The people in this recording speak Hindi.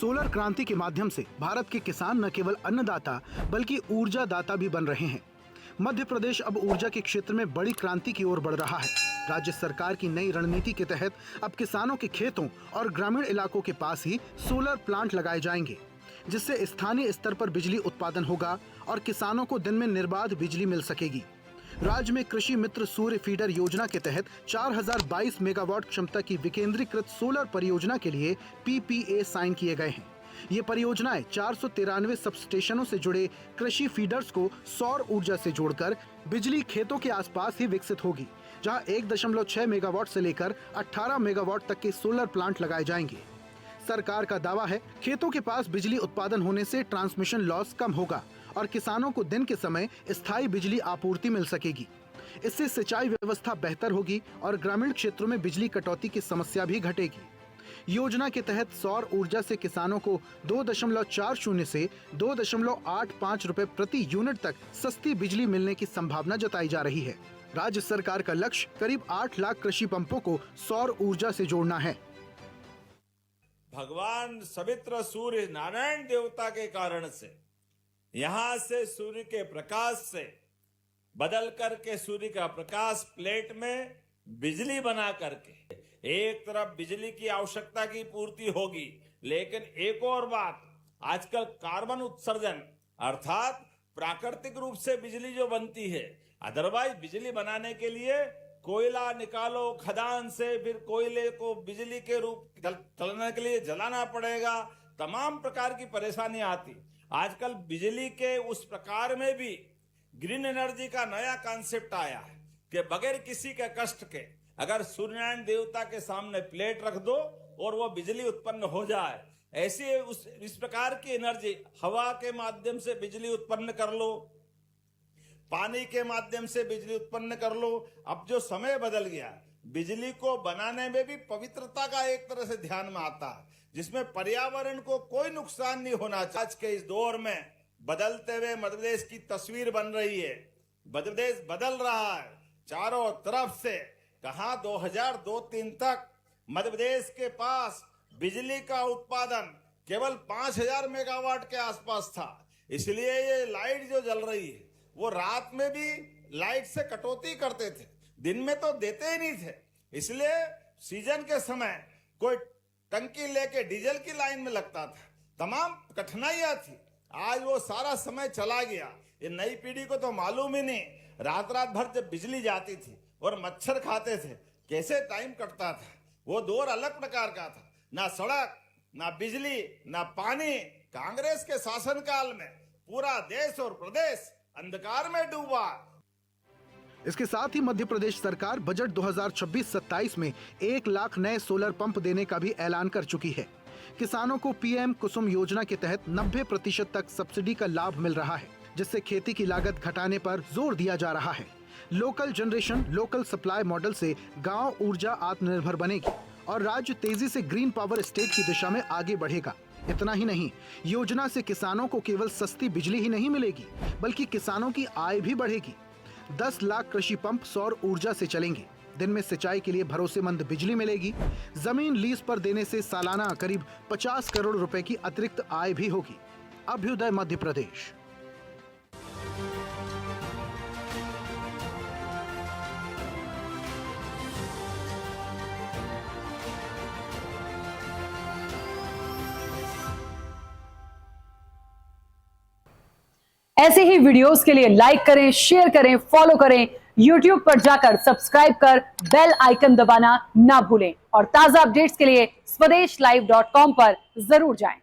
सोलर क्रांति के माध्यम से भारत के किसान न केवल अन्नदाता बल्कि ऊर्जा दाता भी बन रहे हैं। मध्य प्रदेश अब ऊर्जा के क्षेत्र में बड़ी क्रांति की ओर बढ़ रहा है। राज्य सरकार की नई रणनीति के तहत अब किसानों के खेतों और ग्रामीण इलाकों के पास ही सोलर प्लांट लगाए जाएंगे, जिससे स्थानीय स्तर पर बिजली उत्पादन होगा और किसानों को दिन में निर्बाध बिजली मिल सकेगी। राज्य में कृषि मित्र सूर्य फीडर योजना के तहत 4022 मेगावाट क्षमता की विकेंद्रीकृत सोलर परियोजना के लिए PPA साइन किए गए हैं। ये परियोजनाएं 493 सब स्टेशनों से जुड़े कृषि फीडर्स को सौर ऊर्जा से जोड़कर बिजली खेतों के आसपास ही विकसित होगी, जहां 1.6 मेगावाट से लेकर 18 मेगावाट तक के सोलर प्लांट लगाए जाएंगे। सरकार का दावा है, खेतों के पास बिजली उत्पादन होने से ट्रांसमिशन लॉस कम होगा और किसानों को दिन के समय स्थायी बिजली आपूर्ति मिल सकेगी। इससे सिंचाई व्यवस्था बेहतर होगी और ग्रामीण क्षेत्रों में बिजली कटौती की समस्या भी घटेगी। योजना के तहत सौर ऊर्जा से किसानों को 2.40 से 2.85 रुपए प्रति यूनिट तक सस्ती बिजली मिलने की संभावना जताई जा रही है। राज्य सरकार का लक्ष्य करीब 8 लाख कृषि पंपों को सौर ऊर्जा से जोड़ना है। भगवान सवित्र सूर्य नारायण देवता के कारण से यहां से सूर्य के प्रकाश से बदल करके सूर्य का प्रकाश प्लेट में बिजली बना करके एक तरफ बिजली की आवश्यकता की पूर्ति होगी, लेकिन एक और बात, आजकल कार्बन उत्सर्जन अर्थात प्राकृतिक रूप से बिजली जो बनती है, अदरवाइज बिजली बनाने के लिए कोयला निकालो खदान से, फिर कोयले को बिजली के रूप चलाने के लिए जलाना पड़ेगा, तमाम प्रकार की परेशानी आती। आजकल बिजली के उस प्रकार में भी ग्रीन एनर्जी का नया कॉन्सेप्ट आया है कि बगैर किसी के कष्ट के अगर सूर्यनारायण देवता के सामने प्लेट रख दो और वो बिजली उत्पन्न हो जाए, ऐसी इस प्रकार की एनर्जी हवा के माध्यम से बिजली उत्पन्न कर लो, पानी के माध्यम से बिजली उत्पन्न कर लो। अब जो समय बदल गया, बिजली को बनाने में भी पवित्रता का एक तरह से ध्यान में आता है, जिसमें पर्यावरण को कोई नुकसान नहीं होना चाहिए। आज के इस दौर में बदलते हुए मध्य प्रदेश की तस्वीर बन रही है। मध्य प्रदेश बदल रहा है चारों तरफ से। कहा 2002-3 तक मध्य प्रदेश के पास बिजली का उत्पादन केवल 5000 मेगावाट के आसपास था। इसलिए ये लाइट जो जल रही है वो रात में भी लाइट से कटौती करते थे, दिन में तो देते ही नहीं थे। इसलिए सीजन के समय कोई टंकी लेके डीजल की लाइन में लगता था, तमाम कठिनाइयां थी। आज वो सारा समय चला गया। ये नई पीढ़ी को तो मालूम ही नहीं, रात रात भर जब बिजली जाती थी और मच्छर खाते थे, कैसे टाइम कटता था। वो दौर अलग प्रकार का था, ना सड़क, ना बिजली, ना पानी। कांग्रेस के शासनकाल में पूरा देश और प्रदेश अंधकार में डूबा। इसके साथ ही मध्य प्रदेश सरकार बजट 2026-27 में 1 लाख नए सोलर पंप देने का भी ऐलान कर चुकी है। किसानों को PM कुसुम योजना के तहत 90% तक सब्सिडी का लाभ मिल रहा है, जिससे खेती की लागत घटाने पर जोर दिया जा रहा है। Local generation, local supply model से गांव ऊर्जा आत्मनिर्भर बनेगी और राज्य तेजी से ग्रीन पावर स्टेट की दिशा में आगे बढ़ेगा। इतना ही नहीं, योजना से किसानों को केवल सस्ती बिजली ही नहीं मिलेगी, बल्कि किसानों की आय भी बढ़ेगी। 10 लाख कृषि पंप सौर ऊर्जा से चलेंगे। दिन में सिंचाई के लिए भरोसेमंद बिजली मिलेगी। जमीन लीज पर देने से सालाना करीब 50 करोड़ रुपए की अतिरिक्त आय भी होगी। अभ्युदय मध्य प्रदेश। ऐसे ही वीडियोस के लिए लाइक करें, शेयर करें, फॉलो करें। YouTube पर जाकर सब्सक्राइब कर बेल आइकन दबाना ना भूलें और ताजा अपडेट्स के लिए swedeshlive.com पर जरूर जाएं।